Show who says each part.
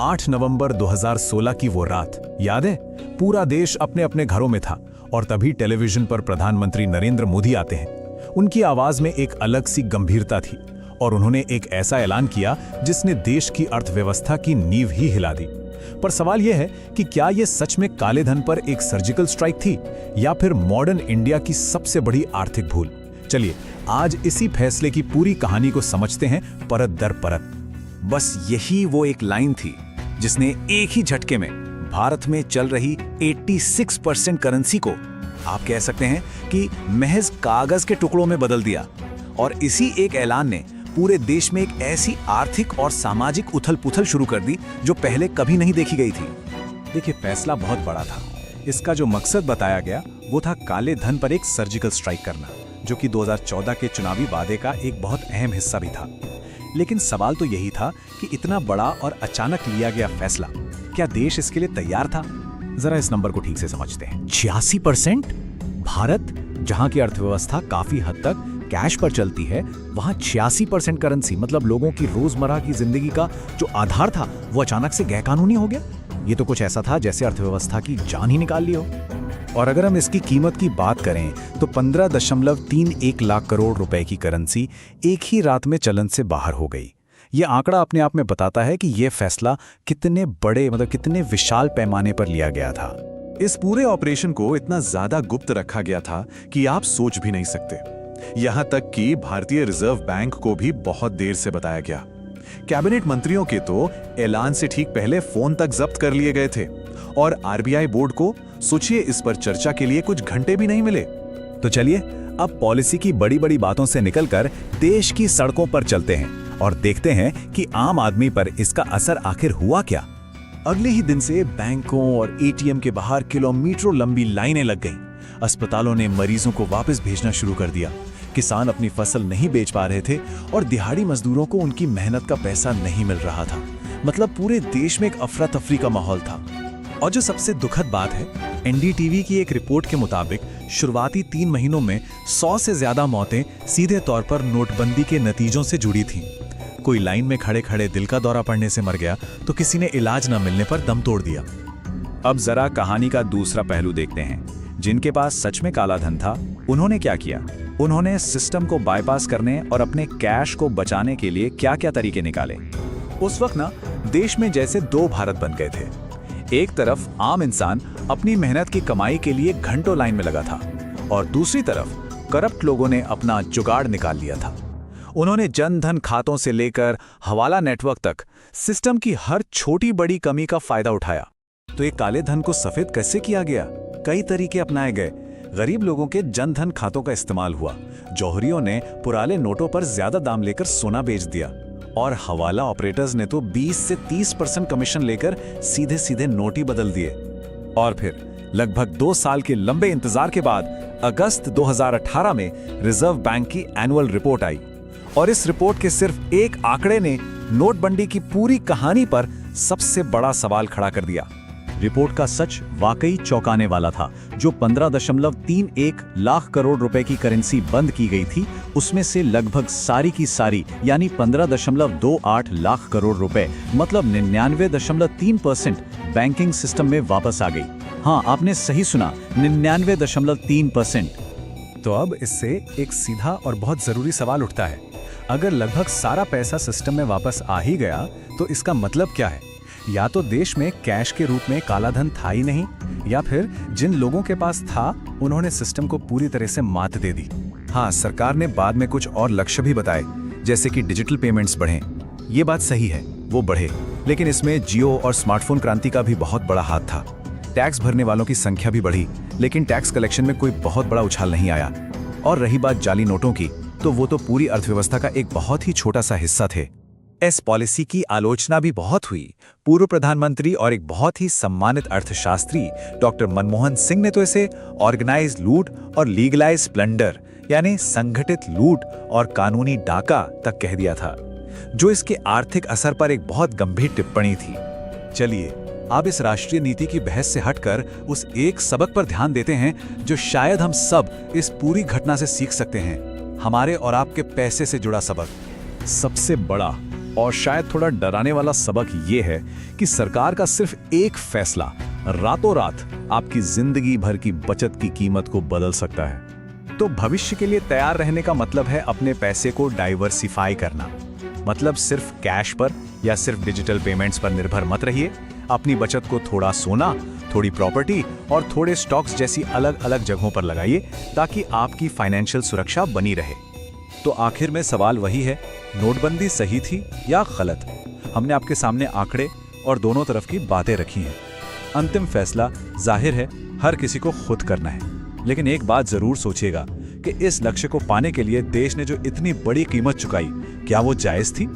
Speaker 1: 8 नवंबर 2016 की वो रात याद है? पूरा देश अपने अपने घरों में था और तभी टेलीविजन पर प्रधानमंत्री नरेंद्र मोदी आते हैं। उनकी आवाज में एक अलग सी गंभीरता थी और उन्होंने एक ऐसा ऐलान किया जिसने देश की अर्थव्यवस्था की नींव ही हिला दी। पर सवाल यह है कि क्या यह सच में काले धन पर एक सर्जिकल स्ट्राइक थी या फिर मॉडर्न इंडिया की सबसे बड़ी आर्थिक भूल? चलिए आज इसी फैसले की पूरी कहानी को समझते हैं परत दर परत। बस यही वो एक लाइन थी जिसने एक ही झटके में भारत में चल रही 86% करेंसी को आप कह सकते हैं कि महज कागज के टुकड़ों में बदल दिया। और इसी एक ऐलान ने पूरे देश में एक ऐसी आर्थिक और सामाजिक उथल-पुथल शुरू कर दी जो पहले कभी नहीं देखी गई थी। देखिए, फैसला बहुत बड़ा था। इसका जो मकसद बताया गया वो था काले धन पर एक सर्जिकल स्ट्राइक करना, जो कि 2014 के चुनावी वादे का एक बहुत अहम हिस्सा भी था। लेकिन सवाल तो यही था कि इतना बड़ा और अचानक लिया गया फैसला, क्या देश इसके लिए तैयार था? जरा इस नंबर को ठीक से समझते हैं। 86%? भारत, जहां की अर्थव्यवस्था काफी हद तक कैश पर चलती है, वहां 86% करेंसी, मतलब लोगों की रोजमर्रा की जिंदगी का जो आधार था वो अचानक से गैरकानूनी हो गया। ये तो कुछ ऐसा था जैसे अर्थव्यवस्था की जान ही निकाल ली हो। और अगर हम इसकी कीमत की बात करें तो 15.31 लाख करोड़ रुपए की करेंसी एक ही रात में चलन से बाहर हो गई। ये आंकड़ा अपने आप में बताता है कि यह फैसला कितने बड़े, मतलब कितने विशाल पैमाने पर लिया गया था।
Speaker 2: इस पूरे ऑपरेशन को इतना ज्यादा गुप्त रखा गया था कि आप सोच भी नहीं सकते। यहां तक कि भारतीय रिजर्व बैंक को भी बहुत देर से बताया गया। कैबिनेट मंत्रियों के तो ऐलान से ठीक पहले फोन तक जब्त कर लिए गए थे और आरबीआई बोर्ड को सोचिए इस पर चर्चा के लिए कुछ घंटे भी नहीं मिले।
Speaker 1: तो चलिए अब पॉलिसी की बड़ी बड़ी बातों से निकलकर देश की सड़कों पर चलते हैं और देखते हैं कि आम आदमी पर इसका असर आखिर हुआ क्या। अगले ही दिन से बैंकों और एटीएम के बाहर किलोमीटरों लंबी लाइनें लग गईं। अस्पतालों ने मरीजों को वापस भेजना शुरू कर दिया। किसान अपनी फसल नहीं बेच पा रहे थे और दिहाड़ी मजदूरों को उनकी मेहनत का पैसा नहीं मिल रहा था। मतलब पूरे देश में एक अफरा तफरी का माहौल था। और जो सबसे दुखद बात है, एनडीटीवी की एक रिपोर्ट के मुताबिक शुरुआती 3 महीनों में 100 से ज्यादा मौतें सीधे तौर पर नोटबंदी के नतीजों से जुड़ी थीं। कोई लाइन में खड़े खड़े दिल का दौरा पड़ने से मर गया तो किसी ने इलाज न मिलने पर दम तोड़ दिया। अब जरा कहानी का दूसरा पहलू देखते हैं। जिनके पास सच में काला धन था, उन्होंने क्या किया? उन्होंने सिस्टम को बाईपास करने और अपने कैश को बचाने के लिए क्या क्या तरीके निकाले। उस वक्त ना देश में जैसे 2 भारत बन गए थे। एक तरफ आम इंसान अपनी मेहनत की कमाई के लिए घंटों लाइन में लगा था और दूसरी तरफ करप्ट लोगों ने अपना जुगाड़ निकाल लिया था। उन्होंने जन धन खातों से लेकर हवाला नेटवर्क तक सिस्टम की हर छोटी बड़ी कमी का फायदा उठाया। तो एक काले धन को सफेद कैसे किया गया? कई तरीके अपनाए गए। गरीब लोगों के जन धन खातों का इस्तेमाल हुआ। जौहरियों ने पुराने नोटों पर ज्यादा दाम लेकर सोना बेच दिया और हवाला ऑपरेटर्स ने तो 20 से 30% कमीशन लेकर सीधे सीधे नोट ही बदल दिए। और फिर लगभग 2 साल के लंबे इंतजार के बाद अगस्त 2018 में रिजर्व बैंक की एनुअल रिपोर्ट आई और इस रिपोर्ट के सिर्फ एक आंकड़े ने नोटबंदी की पूरी कहानी पर सबसे बड़ा सवाल खड़ा कर दिया। रिपोर्ट का सच वाकई चौंकाने वाला था। जो 15.31 लाख करोड़ रुपए की करेंसी बंद की गई थी, उसमें से लगभग सारी की सारी यानी 15.28 लाख करोड़ रुपए, मतलब 99.3% बैंकिंग सिस्टम में वापस आ गई। हाँ, आपने सही सुना, 99.3%। तो अब इससे एक सीधा और बहुत जरूरी सवाल उठता है, अगर लगभग सारा पैसा सिस्टम में वापस आ ही गया तो इसका मतलब क्या है? या तो देश में कैश के रूप में काला धन था ही नहीं, या फिर जिन लोगों के पास था उन्होंने सिस्टम को पूरी तरह से मात दे दी। हाँ, सरकार ने बाद में कुछ और लक्ष्य भी बताए, जैसे कि डिजिटल पेमेंट्स बढ़ें। ये बात सही है, वो बढ़े, लेकिन इसमें जियो और स्मार्टफोन क्रांति का भी बहुत बड़ा हाथ था। टैक्स भरने वालों की संख्या भी बढ़ी, लेकिन टैक्स कलेक्शन में कोई बहुत बड़ा उछाल नहीं आया। और रही बात जाली नोटों की, तो वो तो पूरी अर्थव्यवस्था का एक बहुत ही छोटा सा हिस्सा थे। इस पॉलिसी की आलोचना भी बहुत हुई। पूर्व प्रधानमंत्री और एक बहुत ही सम्मानित अर्थशास्त्री डॉक्टर मनमोहन सिंह ने तो इसे ऑर्गेनाइज्ड लूट और लीगलाइज्ड प्लंडर, यानी संगठित लूट और कानूनी डाका तक कह दिया था, जो इसके आर्थिक असर पर एक बहुत गंभीर टिप्पणी थी। चलिए अब इस राष्ट्रीय नीति की बहस से हटकर उस एक सबक पर ध्यान देते हैं जो शायद हम सब इस पूरी घटना से सीख सकते हैं, हमारे और आपके पैसे से जुड़ा सबक। सबसे बड़ा और शायद थोड़ा डराने वाला सबक ये है कि सरकार का सिर्फ एक फैसला रातों रात आपकी जिंदगी भर की बचत की कीमत को बदल सकता है। तो भविष्य के लिए तैयार रहने का मतलब है अपने पैसे को डाइवर्सिफाई करना। मतलब सिर्फ कैश पर या सिर्फ डिजिटल पेमेंट्स पर निर्भर मत रहिए। अपनी बचत को थोड़ा सोना, थोड़ी प्रॉपर्टी और थोड़े स्टॉक्स जैसी अलग अलग जगहों पर लगाइए ताकि आपकी फाइनेंशियल सुरक्षा बनी रहे।
Speaker 3: तो आखिर में सवाल वही है, नोटबंदी सही थी या गलत? हमने आपके सामने आंकड़े और दोनों तरफ की बातें रखी हैं। अंतिम फैसला जाहिर है हर किसी को खुद करना है। लेकिन एक बात जरूर सोचिएगा कि इस लक्ष्य को पाने के लिए देश ने जो इतनी बड़ी कीमत चुकाई, क्या वो जायज थी?